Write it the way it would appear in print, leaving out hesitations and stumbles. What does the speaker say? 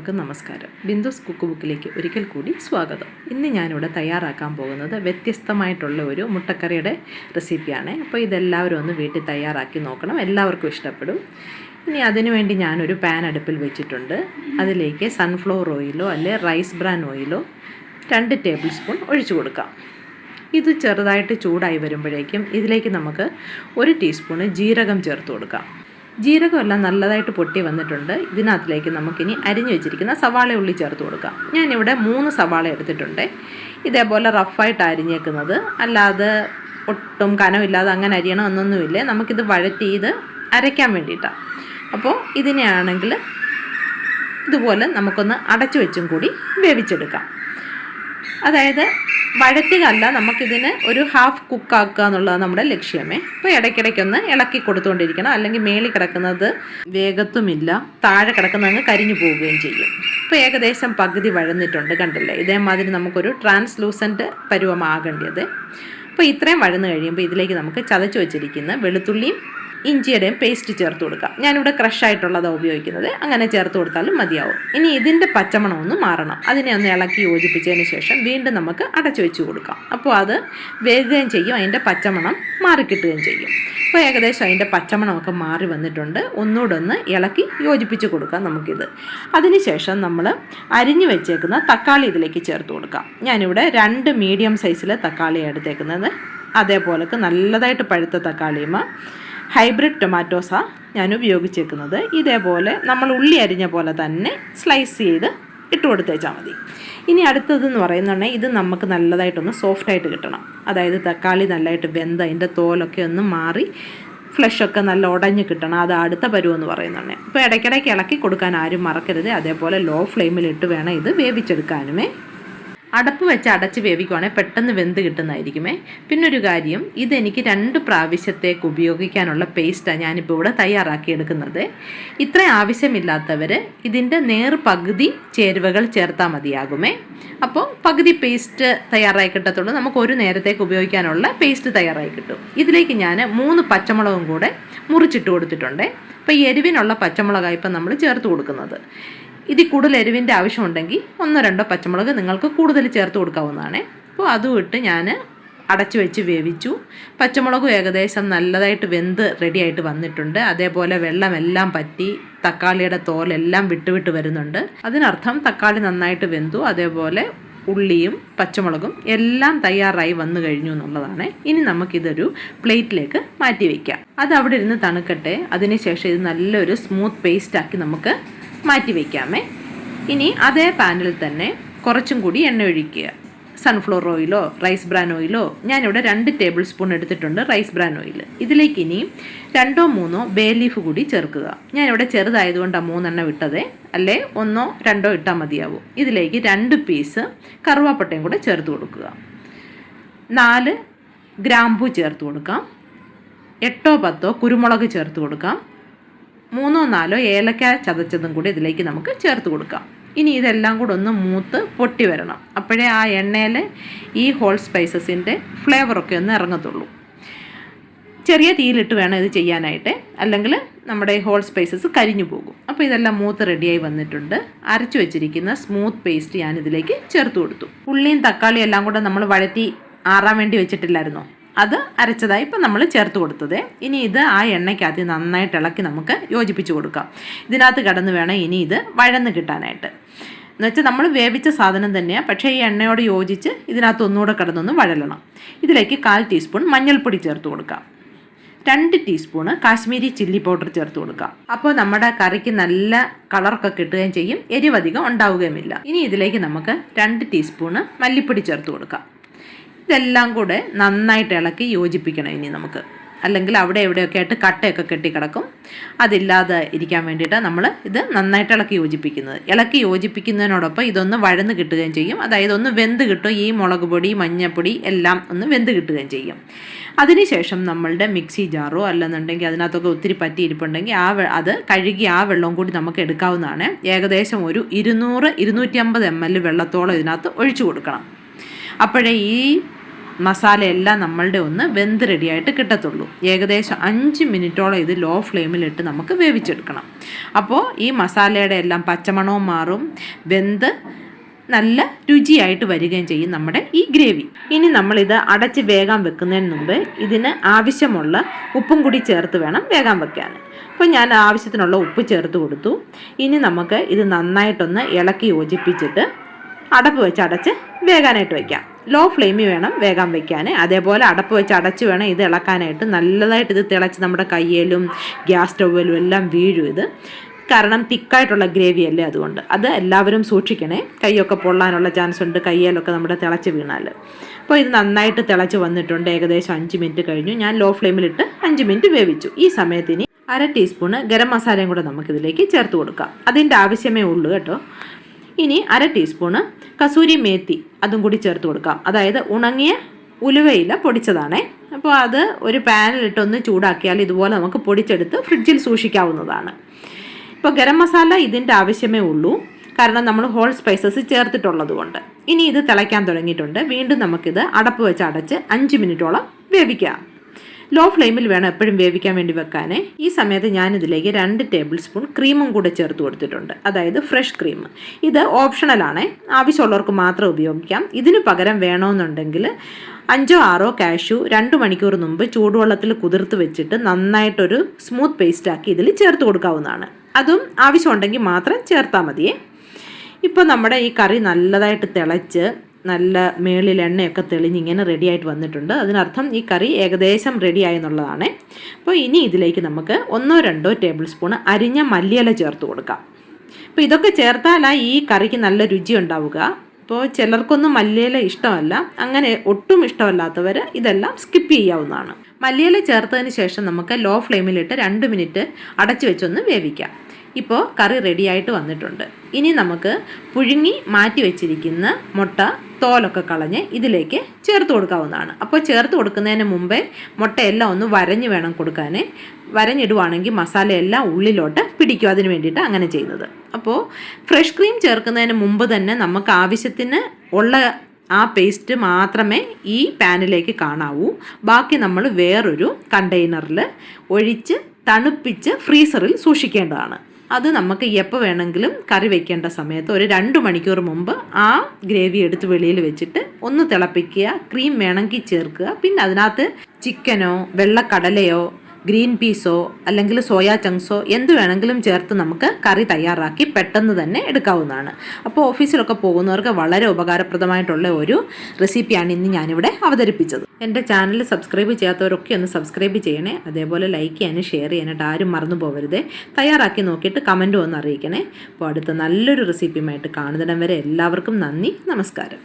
എല്ലാവർക്കും നമസ്കാരം. ബിന്ദുസ് കുക്ക്ബുക്കിലേക്ക് ഒരിക്കൽ കൂടി സ്വാഗതം. ഇന്ന് ഞാനിവിടെ തയ്യാറാക്കാൻ പോകുന്നത് വ്യത്യസ്തമായിട്ടുള്ള ഒരു മുട്ടക്കറിയുടെ റെസിപ്പിയാണ്. അപ്പോൾ ഇതെല്ലാവരും ഒന്ന് വീട്ടിൽ തയ്യാറാക്കി നോക്കണം, എല്ലാവർക്കും ഇഷ്ടപ്പെടും. ഇനി അതിനുവേണ്ടി ഞാനൊരു പാൻ അടുപ്പിൽ വെച്ചിട്ടുണ്ട്. അതിലേക്ക് സൺഫ്ലവർ ഓയിലോ അല്ലെ റൈസ് ബ്രാൻ ഓയിലോ 2 ടേബിൾ സ്പൂൺ ഒഴിച്ചു കൊടുക്കാം. ഇത് ചെറുതായിട്ട് ചൂടായി വരുമ്പോഴേക്കും ഇതിലേക്ക് നമുക്ക് 1 ടീസ്പൂണ് ജീരകം ചേർത്ത് കൊടുക്കാം. ജീരകമെല്ലാം നല്ലതായിട്ട് പൊട്ടി വന്നിട്ടുണ്ട്. ഇതിനകത്തിലേക്ക് നമുക്കിനി അരിഞ്ഞു വെച്ചിരിക്കുന്ന സവാള ഉള്ളി ചേർത്ത് കൊടുക്കാം. ഞാനിവിടെ 3 സവാള എടുത്തിട്ടുണ്ട്. ഇതേപോലെ റഫായിട്ട് അരിഞ്ഞേക്കുന്നത്, അല്ലാതെ ഒട്ടും കനമില്ലാതെ അങ്ങനെ അരിയണം എന്നൊന്നുമില്ല. നമുക്കിത് വഴറ്റി ഇത് അരയ്ക്കാൻ വേണ്ടിയിട്ടാണ്. അപ്പോൾ ഇതിനെയാണെങ്കിൽ ഇതുപോലെ നമുക്കൊന്ന് അടച്ചു വെച്ചും കൂടി വേവിച്ചെടുക്കാം. അതായത് വഴറ്റുകയല്ല, നമുക്കിതിന് ഒരു ഹാഫ് കുക്കാക്കുക എന്നുള്ളതാണ് നമ്മുടെ ലക്ഷ്യമേ. അപ്പോൾ ഇടയ്ക്കിടയ്ക്കൊന്ന് ഇളക്കി കൊടുത്തുകൊണ്ടിരിക്കണം, അല്ലെങ്കിൽ മേളിൽ കിടക്കുന്നത് വേഗത്തുമില്ല, താഴെ കിടക്കുന്നതങ്ങ് കരിഞ്ഞു പോവുകയും ചെയ്യും. ഇപ്പോൾ ഏകദേശം പകുതി വഴന്നിട്ടുണ്ട്, കണ്ടില്ലേ? ഇതേമാതിരി നമുക്കൊരു ട്രാൻസ്ലൂസൻറ്റ് പരുവമാകേണ്ടത്. അപ്പോൾ ഇത്രയും വഴന്ന് കഴിയുമ്പോൾ ഇതിലേക്ക് നമുക്ക് ചതച്ച് വെച്ചിരിക്കുന്ന വെളുത്തുള്ളിയും ഇഞ്ചിയുടെയും പേസ്റ്റ് ചേർത്ത് കൊടുക്കാം. ഞാനിവിടെ ക്രഷായിട്ടുള്ളതാണ് ഉപയോഗിക്കുന്നത്, അങ്ങനെ ചേർത്ത് കൊടുത്താലും മതിയാവും. ഇനി ഇതിൻ്റെ പച്ചമണം ഒന്ന് മാറണം. അതിനെ ഒന്ന് ഇളക്കി യോജിപ്പിച്ചതിന് ശേഷം വീണ്ടും നമുക്ക് അടച്ചു വെച്ച് കൊടുക്കാം. അപ്പോൾ അത് വേകുകയും ചെയ്യും, അതിൻ്റെ പച്ചമണം മാറിക്കിട്ടുകയും ചെയ്യും. അപ്പോൾ ഏകദേശം അതിൻ്റെ പച്ചമണമൊക്കെ മാറി വന്നിട്ടുണ്ട്. ഒന്നുകൂടെ ഒന്ന് ഇളക്കി യോജിപ്പിച്ച് കൊടുക്കാം നമുക്കിത്. അതിനുശേഷം നമ്മൾ അരിഞ്ഞു വെച്ചേക്കുന്ന തക്കാളി ഇതിലേക്ക് ചേർത്ത് കൊടുക്കാം. ഞാനിവിടെ 2 മീഡിയം സൈസിലെ തക്കാളിയാണ് എടുത്തേക്കുന്നത്. അതേപോലെ നല്ലതായിട്ട് പഴുത്ത തക്കാളിയുമാണ്, ഹൈബ്രിഡ് ടൊമാറ്റോസാണ് ഞാൻ ഉപയോഗിച്ചേക്കുന്നത്. ഇതേപോലെ നമ്മൾ ഉള്ളി അരിഞ്ഞ പോലെ തന്നെ സ്ലൈസ് ചെയ്ത് ഇട്ട് കൊടുത്തേച്ചാൽ മതി. ഇനി അടുത്തതെന്ന് പറയുന്നുണ്ടെങ്കിൽ ഇത് നമുക്ക് നല്ലതായിട്ടൊന്ന് സോഫ്റ്റായിട്ട് കിട്ടണം. അതായത് തക്കാളി നല്ലതായിട്ട് വെന്ത് അതിൻ്റെ തോലൊക്കെ ഒന്ന് മാറി ഫ്ലഷൊക്കെ നല്ല ഉടഞ്ഞ് കിട്ടണം. അത് അടുത്ത പരുവെന്ന് പറയുന്നുണ്ട്. ഇപ്പോൾ ഇടയ്ക്കിടയ്ക്ക് ഇളക്കി കൊടുക്കാൻ ആരും മറക്കരുത്. അതേപോലെ ലോ ഫ്ലെയിമിലിട്ട് വേണം ഇത് വേവിച്ചെടുക്കാനുമേ. അടപ്പ് വെച്ച് അടച്ച് വേവിക്കുവാണെങ്കിൽ പെട്ടെന്ന് വെന്ത് കിട്ടുന്നതായിരിക്കുമേ. പിന്നൊരു കാര്യം, ഇതെനിക്ക് 2 പ്രാവശ്യത്തേക്ക് ഉപയോഗിക്കാനുള്ള പേസ്റ്റാണ് ഞാനിപ്പോൾ ഇവിടെ തയ്യാറാക്കിയെടുക്കുന്നത്. ഇത്രയും ആവശ്യമില്ലാത്തവർ ഇതിൻ്റെ പകുതി ചേരുവകൾ ചേർത്താൽ മതിയാകുമേ. അപ്പോൾ പകുതി പേസ്റ്റ് തയ്യാറായി കിട്ടത്തുള്ളൂ. നമുക്ക് ഒരു നേരത്തേക്ക് ഉപയോഗിക്കാനുള്ള പേസ്റ്റ് തയ്യാറായി കിട്ടും. ഇതിലേക്ക് ഞാൻ 3 പച്ചമുളകും കൂടെ മുറിച്ചിട്ട് കൊടുത്തിട്ടുണ്ട്. അപ്പോൾ ഈ എരിവിനുള്ള പച്ചമുളകാണ് ഇപ്പം നമ്മൾ ചേർത്ത് കൊടുക്കുന്നത്. ഇതിൽ കൂടുതൽ എരിവിൻ്റെ ആവശ്യമുണ്ടെങ്കിൽ 1-2 പച്ചമുളക് നിങ്ങൾക്ക് കൂടുതൽ ചേർത്ത് കൊടുക്കാവുന്നതാണ്. അപ്പോൾ അതും ഇട്ട് ഞാൻ അടച്ചു വെച്ച് വേവിച്ചു. പച്ചമുളകും ഏകദേശം നല്ലതായിട്ട് വെന്ത് റെഡിയായിട്ട് വന്നിട്ടുണ്ട്. അതേപോലെ വെള്ളമെല്ലാം പറ്റി തക്കാളിയുടെ തോലെല്ലാം വിട്ട് വരുന്നുണ്ട്. അതിനർത്ഥം തക്കാളി നന്നായിട്ട് വെന്തു. അതേപോലെ ഉള്ളിയും പച്ചമുളകും എല്ലാം തയ്യാറായി വന്നു കഴിഞ്ഞു എന്നുള്ളതാണ്. ഇനി നമുക്കിതൊരു പ്ലേറ്റിലേക്ക് മാറ്റി വയ്ക്കാം. അത് അവിടെ ഇരുന്ന് തണുക്കട്ടെ. അതിനുശേഷം ഇത് നല്ലൊരു സ്മൂത്ത് പേസ്റ്റാക്കി നമുക്ക് മാറ്റി വയ്ക്കാമേ. ഇനി അതേ പാനിൽ തന്നെ കുറച്ചും കൂടി എണ്ണ ഒഴിക്കുക. സൺഫ്ലവർ ഓയിലോ റൈസ് ബ്രാൻ ഓയിലോ, ഞാനിവിടെ 2 ടേബിൾ സ്പൂൺ എടുത്തിട്ടുണ്ട് റൈസ് ബ്രാൻ ഓയിൽ. ഇതിലേക്ക് ഇനി 2-3 ബേ ലീഫ് കൂടി ചേർക്കുക. ഞാനിവിടെ ചെറുതായതുകൊണ്ടാണ് 3 ഇട്ടത്, അല്ലേ 1-2 ഇട്ടാൽ മതിയാവും. ഇതിലേക്ക് 2 പീസ് കറുവാപ്പട്ടയും കൂടെ ചേർത്ത് കൊടുക്കുക. 4 ഗ്രാമ്പൂ ചേർത്ത് കൊടുക്കാം. 8-10 കുരുമുളക് ചേർത്ത് കൊടുക്കാം. 3-4 ഏലക്ക ചതച്ചതും കൂടി ഇതിലേക്ക് നമുക്ക് ചേർത്ത് കൊടുക്കാം. ഇനി ഇതെല്ലാം കൂടെ ഒന്ന് മൂത്ത് പൊട്ടി വരണം. അപ്പോഴേ ആ എണ്ണയിൽ ഈ ഹോൾ സ്പൈസസിൻ്റെ ഫ്ലേവറൊക്കെ ഒന്ന് ഇറങ്ങത്തുള്ളൂ. ചെറിയ തീയിലിട്ട് വേണം ഇത് ചെയ്യാനായിട്ട്, അല്ലെങ്കിൽ നമ്മുടെ ഹോൾ സ്പൈസസ് കരിഞ്ഞു പോകും. അപ്പോൾ ഇതെല്ലാം മൂത്ത് റെഡിയായി വന്നിട്ടുണ്ട്. അരച്ചു വെച്ചിരിക്കുന്ന സ്മൂത്ത് പേസ്റ്റ് ഞാൻ ഇതിലേക്ക് ചേർത്ത് കൊടുത്തു. ഉള്ളിയും തക്കാളിയും എല്ലാം കൂടെ നമ്മൾ വഴറ്റി ആറാൻ വേണ്ടി വെച്ചിട്ടില്ലായിരുന്നോ, അത് അരച്ചതായി ഇപ്പം നമ്മൾ ചേർത്ത് കൊടുത്തത്. ഇനി ഇത് ആ എണ്ണയ്ക്കകത്ത് നന്നായിട്ട് ഇളക്കി നമുക്ക് യോജിപ്പിച്ച് കൊടുക്കാം. ഇതിനകത്ത് കിടന്ന് വേണം ഇനി ഇത് വഴന്ന് കിട്ടാനായിട്ട്. എന്നുവെച്ചാൽ നമ്മൾ വേവിച്ച സാധനം തന്നെയാണ്, പക്ഷേ ഈ എണ്ണയോട് യോജിച്ച് ഇതിനകത്ത് ഒന്നുകൂടെ കിടന്നൊന്ന് വഴലണം. ഇതിലേക്ക് 1/4 ടീസ്പൂൺ മഞ്ഞൾപ്പൊടി ചേർത്ത് കൊടുക്കാം. 2 ടീസ്പൂണ് കാശ്മീരി ചില്ലി പൗഡർ ചേർത്ത് കൊടുക്കാം. അപ്പോൾ നമ്മുടെ കറിക്ക് നല്ല കളറൊക്കെ കിട്ടുകയും ചെയ്യും, എരിവധികം ഉണ്ടാവുകയുമില്ല. ഇനി ഇതിലേക്ക് നമുക്ക് 2 ടീസ്പൂണ് മല്ലിപ്പൊടി ചേർത്ത് കൊടുക്കാം. ഇതെല്ലാം കൂടെ നന്നായിട്ട് ഇളക്കി യോജിപ്പിക്കണം ഇനി നമുക്ക്, അല്ലെങ്കിൽ അവിടെ എവിടെയൊക്കെ ആയിട്ട് കട്ടയൊക്കെ കെട്ടിക്കിടക്കും. അതില്ലാതെ ഇരിക്കാൻ വേണ്ടിയിട്ടാണ് നമ്മൾ ഇത് നന്നായിട്ട് ഇളക്കി യോജിപ്പിക്കുന്നത്. ഇളക്കി യോജിപ്പിക്കുന്നതിനോടൊപ്പം ഇതൊന്ന് വഴന്ന് കിട്ടുകയും ചെയ്യും. അതായത് ഒന്ന് വെന്ത് കിട്ടും. ഈ മുളക് പൊടി മഞ്ഞൾപ്പൊടി എല്ലാം ഒന്ന് വെന്ത് കിട്ടുകയും ചെയ്യും. അതിനുശേഷം നമ്മളുടെ മിക്സി ജാറോ അല്ലെന്നുണ്ടെങ്കിൽ അതിനകത്തൊക്കെ ഒത്തിരി പറ്റിയിരിപ്പുണ്ടെങ്കിൽ അത് കഴുകി ആ വെള്ളവും കൂടി നമുക്ക് എടുക്കാവുന്നതാണ്. ഏകദേശം ഒരു 200-250 ml വെള്ളത്തോളം ഇതിനകത്ത് ഒഴിച്ചു കൊടുക്കണം. അപ്പോഴേ ഈ മസാലയെല്ലാം നമ്മളുടെ ഒന്ന് വെന്ത് റെഡിയായിട്ട് കിട്ടത്തുള്ളൂ. ഏകദേശം 5 മിനിറ്റോളം ഇത് ലോ ഫ്ലെയിമിലിട്ട് നമുക്ക് വേവിച്ചെടുക്കണം. അപ്പോൾ ഈ മസാലയുടെ എല്ലാം പച്ചമണവും മാറും, വെന്ത് നല്ല രുചിയായിട്ട് വരികയും ചെയ്യും നമ്മുടെ ഈ ഗ്രേവി. ഇനി നമ്മളിത് അടച്ച് വേഗം വെക്കുന്നതിന് മുമ്പ് ഇതിന് ആവശ്യമുള്ള ഉപ്പും കൂടി ചേർത്ത് വേണം വേഗം വെക്കാൻ. അപ്പോൾ ഞാൻ ആവശ്യത്തിനുള്ള ഉപ്പ് ചേർത്ത് കൊടുത്തു. ഇനി നമുക്ക് ഇത് നന്നായിട്ടൊന്ന് ഇളക്കി യോജിപ്പിച്ചിട്ട് അടപ്പ് വെച്ച് അടച്ച് വേകാനായിട്ട് വയ്ക്കാം. ലോ ഫ്ലെയിമിൽ വേണം വേഗം വയ്ക്കാൻ. അതേപോലെ അടപ്പ് വെച്ച് അടച്ച് വേണം ഇത് ഇളക്കാനായിട്ട്. നല്ലതായിട്ട് ഇത് തിളച്ച് നമ്മുടെ കയ്യിലും ഗ്യാസ് സ്റ്റൗവിലും എല്ലാം വീഴും ഇത്. കാരണം തിക്കായിട്ടുള്ള ഗ്രേവി അല്ലേ, അതുകൊണ്ട് അത് എല്ലാവരും സൂക്ഷിക്കണേ. കൈയൊക്കെ പൊള്ളാനുള്ള ചാൻസ് ഉണ്ട് കയ്യിലൊക്കെ നമ്മുടെ തിളച്ച് വീണാൽ. അപ്പോൾ ഇത് നന്നായിട്ട് തിളച്ച് വന്നിട്ടുണ്ട്. ഏകദേശം 5 മിനിറ്റ് കഴിഞ്ഞു. ഞാൻ ലോ ഫ്ലെയിമിലിട്ട് 5 മിനിറ്റ് വേവിച്ചു. ഈ സമയത്തിന് 1/2 ടീസ്പൂണ് ഗരം മസാലയും കൂടെ നമുക്കിതിലേക്ക് ചേർത്ത് കൊടുക്കാം. അതിൻ്റെ ആവശ്യമേ ഉള്ളൂ കേട്ടോ. ഇനി 1/2 ടീസ്പൂണ് കസൂരി മേത്തി അതും കൂടി ചേർത്ത് കൊടുക്കാം. അതായത് ഉണങ്ങിയ ഉലുവയില പൊടിച്ചതാണേ. അപ്പോൾ അത് ഒരു പാനിലിട്ടൊന്ന് ചൂടാക്കിയാൽ ഇതുപോലെ നമുക്ക് പൊടിച്ചെടുത്ത് ഫ്രിഡ്ജിൽ സൂക്ഷിക്കാവുന്നതാണ്. ഇപ്പോൾ ഗരം മസാല ഇതിൻ്റെ ആവശ്യമേ ഉള്ളൂ, കാരണം നമ്മൾ ഹോൾ സ്പൈസസ് ചേർത്തിട്ടുള്ളത് കൊണ്ട്. ഇനി ഇത് തിളയ്ക്കാൻ തുടങ്ങിയിട്ടുണ്ട്. വീണ്ടും നമുക്കിത് അടപ്പ് വെച്ച് അടച്ച് 5 മിനിറ്റോളം വേവിക്കാം. ലോ ഫ്ലെയിമിൽ വേണം എപ്പോഴും വേവിക്കാൻ വേണ്ടി വെക്കാൻ. ഈ സമയത്ത് ഞാനിതിലേക്ക് 2 ടേബിൾ സ്പൂൺ ക്രീമും കൂടെ ചേർത്ത് കൊടുത്തിട്ടുണ്ട്. അതായത് ഫ്രഷ് ക്രീം. ഇത് ഓപ്ഷണലാണ്, ആവശ്യമുള്ളവർക്ക് മാത്രം ഉപയോഗിക്കാം. ഇതിന് പകരം വേണമെന്നുണ്ടെങ്കിൽ 5-6 കാഷ്യൂ 2 മണിക്കൂർ മുമ്പ് ചൂടുവെള്ളത്തിൽ കുതിർത്ത് വെച്ചിട്ട് നന്നായിട്ടൊരു സ്മൂത്ത് പേസ്റ്റാക്കി ഇതിൽ ചേർത്ത് കൊടുക്കാവുന്നതാണ്. അതും ആവശ്യമുണ്ടെങ്കിൽ മാത്രം ചേർത്താൽ മതിയേ. ഇപ്പോൾ നമ്മുടെ ഈ കറി നല്ലതായിട്ട് തിളച്ച് നല്ല മേളിൽ എണ്ണയൊക്കെ തെളിഞ്ഞിങ്ങനെ റെഡിയായിട്ട് വന്നിട്ടുണ്ട്. അതിനർത്ഥം ഈ കറി ഏകദേശം റെഡിയായി എന്നുള്ളതാണ്. അപ്പോൾ ഇനി ഇതിലേക്ക് നമുക്ക് 1-2 ടേബിൾ സ്പൂൺ അരിഞ്ഞ മല്ലിയില ചേർത്ത് കൊടുക്കാം. അപ്പോൾ ഇതൊക്കെ ചേർത്താലാണ് ഈ കറിക്ക് നല്ല രുചി ഉണ്ടാവുക. അപ്പോൾ ചിലർക്കൊന്നും മല്ലിയില ഇഷ്ടമല്ല. അങ്ങനെ ഒട്ടും ഇഷ്ടമല്ലാത്തവർ ഇതെല്ലാം സ്കിപ്പ് ചെയ്യാവുന്നതാണ്. മല്ലിയില ചേർത്തതിന് ശേഷം നമുക്ക് ലോ ഫ്ലെയിമിലിട്ട് 2 മിനിറ്റ് അടച്ചു വെച്ചൊന്ന് വേവിക്കാം. ഇപ്പോൾ കറി റെഡിയായിട്ട് വന്നിട്ടുണ്ട്. ഇനി നമുക്ക് പുഴുങ്ങി മാറ്റി വെച്ചിരിക്കുന്ന മുട്ട തോലൊക്കെ കളഞ്ഞ് ഇതിലേക്ക് ചേർത്ത് കൊടുക്കാവുന്നതാണ്. അപ്പോൾ ചേർത്ത് കൊടുക്കുന്നതിന് മുമ്പേ മുട്ടയെല്ലാം ഒന്ന് വരഞ്ഞ് വേണം കൊടുക്കാൻ. വരഞ്ഞിടുവാണെങ്കിൽ മസാലയെല്ലാം ഉള്ളിലോട്ട് പിടിക്കും, അതിന് വേണ്ടിയിട്ട് അങ്ങനെ ചെയ്യുന്നത്. അപ്പോൾ ഫ്രഷ് ക്രീം ചേർക്കുന്നതിന് മുമ്പ് തന്നെ നമുക്ക് ആവശ്യത്തിന് ഉള്ള ആ പേസ്റ്റ് മാത്രമേ ഈ പാനിലേക്ക് കാണാവൂ. ബാക്കി നമ്മൾ വേറൊരു കണ്ടെയ്നറിൽ ഒഴിച്ച് തണുപ്പിച്ച് ഫ്രീസറിൽ സൂക്ഷിക്കേണ്ടതാണ്. അത് നമുക്ക് എപ്പോൾ വേണമെങ്കിലും കറി വയ്ക്കേണ്ട സമയത്ത് ഒരു 2 മണിക്കൂർ മുമ്പ് ആ ഗ്രേവി എടുത്ത് വെളിയിൽ വെച്ചിട്ട് ഒന്ന് തിളപ്പിക്കുക. ക്രീം വേണമെങ്കിൽ ചേർക്കുക. പിന്നെ അതിനകത്ത് ചിക്കനോ വെള്ളക്കടലയോ ഗ്രീൻ പീസോ അല്ലെങ്കിൽ സോയാ ചങ്ക്സോ എന്ത് വേണമെങ്കിലും ചേർത്ത് നമുക്ക് കറി തയ്യാറാക്കി പെട്ടെന്ന് തന്നെ എടുക്കാവുന്നതാണ്. അപ്പോൾ ഓഫീസിലൊക്കെ പോകുന്നവർക്ക് വളരെ ഉപകാരപ്രദമായിട്ടുള്ള ഒരു റെസിപ്പിയാണ് ഇന്ന് ഞാനിവിടെ അവതരിപ്പിച്ചത്. എൻ്റെ ചാനൽ സബ്സ്ക്രൈബ് ചെയ്യാത്തവരൊക്കെ ഒന്ന് സബ്സ്ക്രൈബ് ചെയ്യണേ. അതേപോലെ ലൈക്ക് ചെയ്യാനും ഷെയർ ചെയ്യാനായിട്ട് ആരും മറന്നു പോകരുതേ. തയ്യാറാക്കി നോക്കിയിട്ട് കമൻറ്റും ഒന്ന് അറിയിക്കണേ. അപ്പോൾ അടുത്ത നല്ലൊരു റെസിപ്പിയുമായിട്ട് കാണുന്നിടം വരെ എല്ലാവർക്കും നന്ദി, നമസ്കാരം.